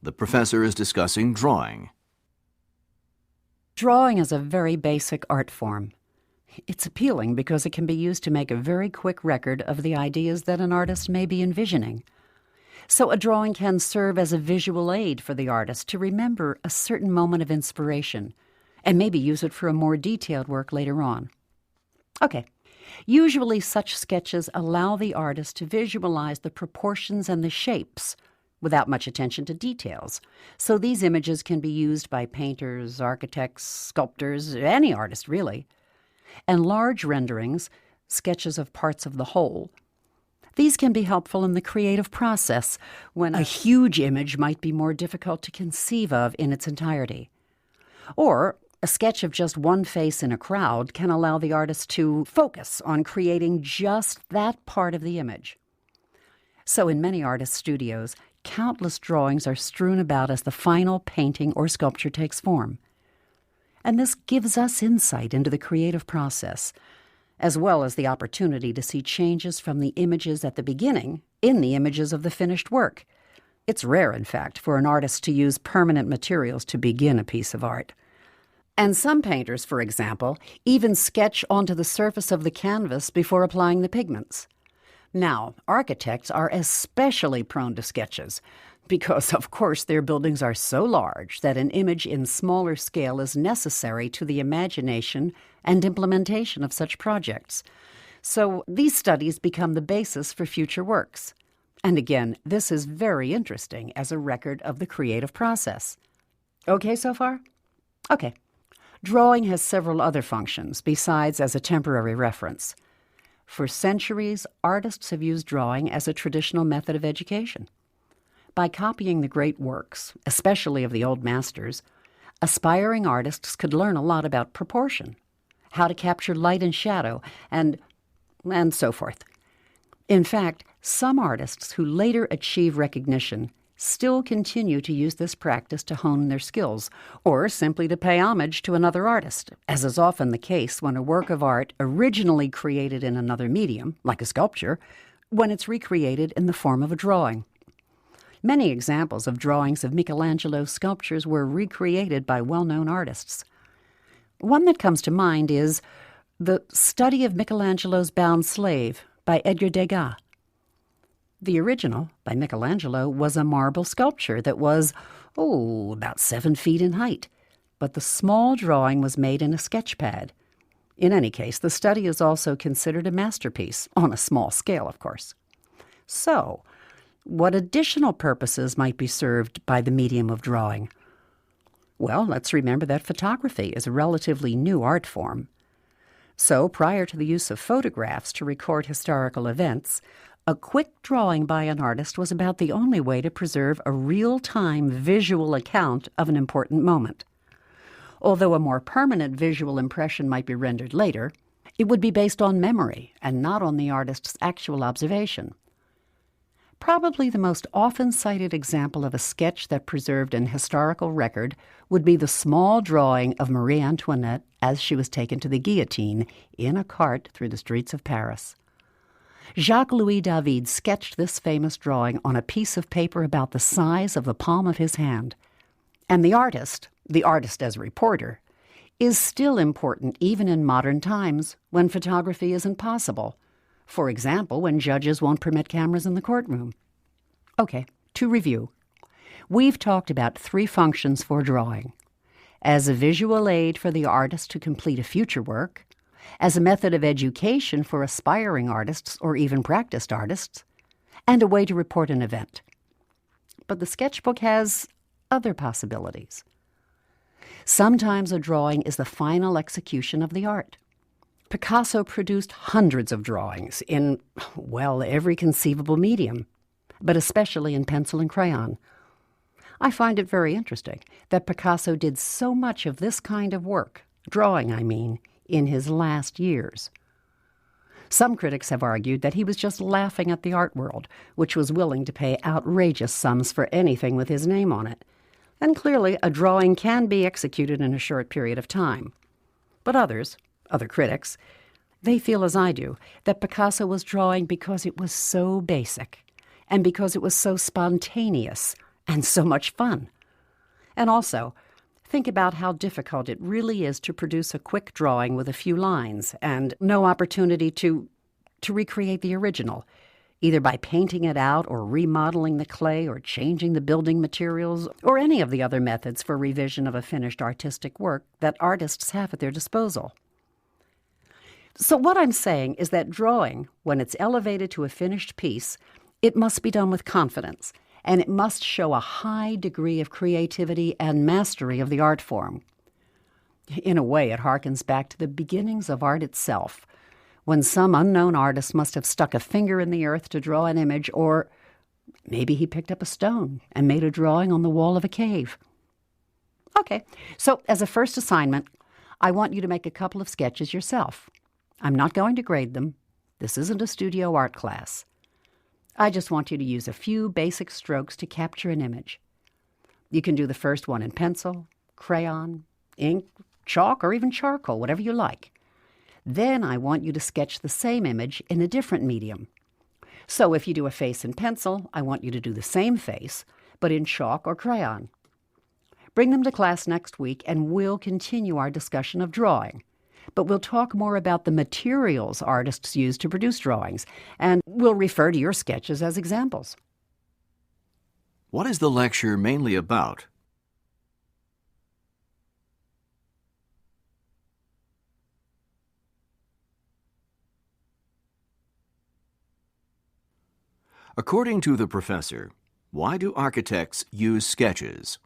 The professor is discussing drawing. Drawing is a very basic art form. It's appealing because it can be used to make a very quick record of the ideas that an artist may be envisioning. So a drawing can serve as a visual aid for the artist to remember a certain moment of inspiration and maybe use it for a more detailed work later on. Okay, usually such sketches allow the artist to visualize the proportions and the shapes without much attention to details. So these images can be used by painters, architects, sculptors, any artist really. And large renderings, sketches of parts of the whole, these can be helpful in the creative process when a huge image might be more difficult to conceive of in its entirety. Or a sketch of just one face in a crowd can allow the artist to focus on creating just that part of the image. So in many artist studios, countless drawings are strewn about as the final painting or sculpture takes form. And this gives us insight into the creative process, as well as the opportunity to see changes from the images at the beginning in the images of the finished work. It's rare, in fact, for an artist to use permanent materials to begin a piece of art. And some painters, for example, even sketch onto the surface of the canvas before applying the pigments. Now, architects are especially prone to sketches because, of course, their buildings are so large that an image in smaller scale is necessary to the imagination and implementation of such projects. So these studies become the basis for future works. And again, this is very interesting as a record of the creative process. Okay so far? Okay. Drawing has several other functions besides as a temporary reference. For centuries, artists have used drawing as a traditional method of education. By copying the great works, especially of the old masters, aspiring artists could learn a lot about proportion, how to capture light and shadow, and so forth. In fact, some artists who later achieve recognition still continue to use this practice to hone their skills, or simply to pay homage to another artist, as is often the case when a work of art originally created in another medium, like a sculpture, when it's recreated in the form of a drawing. Many examples of drawings of Michelangelo's sculptures were recreated by well-known artists. One that comes to mind is The Study of Michelangelo's Bound Slave by Edgar Degas. The original, by Michelangelo, was a marble sculpture that was, about 7 feet in height, but the small drawing was made in a sketch pad. In any case, the study is also considered a masterpiece, on a small scale, of course. So, what additional purposes might be served by the medium of drawing? Well, let's remember that photography is a relatively new art form. So, prior to the use of photographs to record historical events, a quick drawing by an artist was about the only way to preserve a real-time visual account of an important moment. Although a more permanent visual impression might be rendered later, it would be based on memory and not on the artist's actual observation. Probably the most often cited example of a sketch that preserved an historical record would be the small drawing of Marie Antoinette as she was taken to the guillotine in a cart through the streets of Paris. Jacques-Louis David sketched this famous drawing on a piece of paper about the size of the palm of his hand. And the artist as a reporter, is still important even in modern times when photography isn't possible. For example, when judges won't permit cameras in the courtroom. Okay, to review. We've talked about 3 functions for drawing: as a visual aid for the artist to complete a future work, as a method of education for aspiring artists or even practiced artists, and a way to report an event. But the sketchbook has other possibilities. Sometimes a drawing is the final execution of the art. Picasso produced hundreds of drawings in, every conceivable medium, but especially in pencil and crayon. I find it very interesting that Picasso did so much of this kind of work, drawing I mean, in his last years. Some critics have argued that he was just laughing at the art world, which was willing to pay outrageous sums for anything with his name on it. And clearly, a drawing can be executed in a short period of time. But other critics, they feel as I do, that Picasso was drawing because it was so basic, and because it was so spontaneous, and so much fun. And also, think about how difficult it really is to produce a quick drawing with a few lines and no opportunity to recreate the original, either by painting it out or remodeling the clay or changing the building materials or any of the other methods for revision of a finished artistic work that artists have at their disposal. So what I'm saying is that drawing, when it's elevated to a finished piece, it must be done with confidence, and it must show a high degree of creativity and mastery of the art form. In a way, it harkens back to the beginnings of art itself, when some unknown artist must have stuck a finger in the earth to draw an image, or maybe he picked up a stone and made a drawing on the wall of a cave. Okay, so as a first assignment, I want you to make a couple of sketches yourself. I'm not going to grade them. This isn't a studio art class. I just want you to use a few basic strokes to capture an image. You can do the first one in pencil, crayon, ink, chalk, or even charcoal, whatever you like. Then I want you to sketch the same image in a different medium. So if you do a face in pencil, I want you to do the same face, but in chalk or crayon. Bring them to class next week and we'll continue our discussion of drawing. But we'll talk more about the materials artists use to produce drawings, and we'll refer to your sketches as examples. What is the lecture mainly about? According to the professor, why do architects use sketches?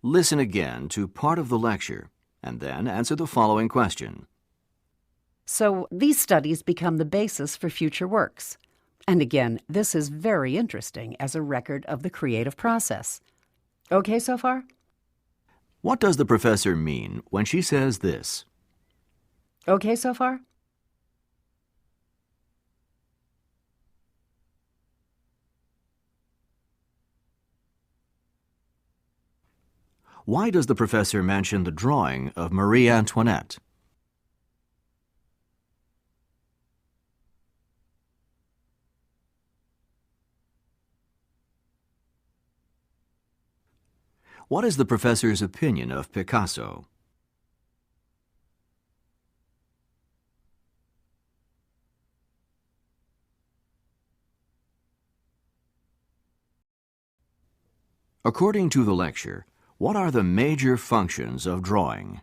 Listen again to part of the lecture and then answer the following question. So these studies become the basis for future works. And again, this is very interesting as a record of the creative process. Okay so far? What does the professor mean when she says this? Okay so far? Why does the professor mention the drawing of Marie Antoinette? What is the professor's opinion of Picasso? According to the lecture, what are the major functions of drawing?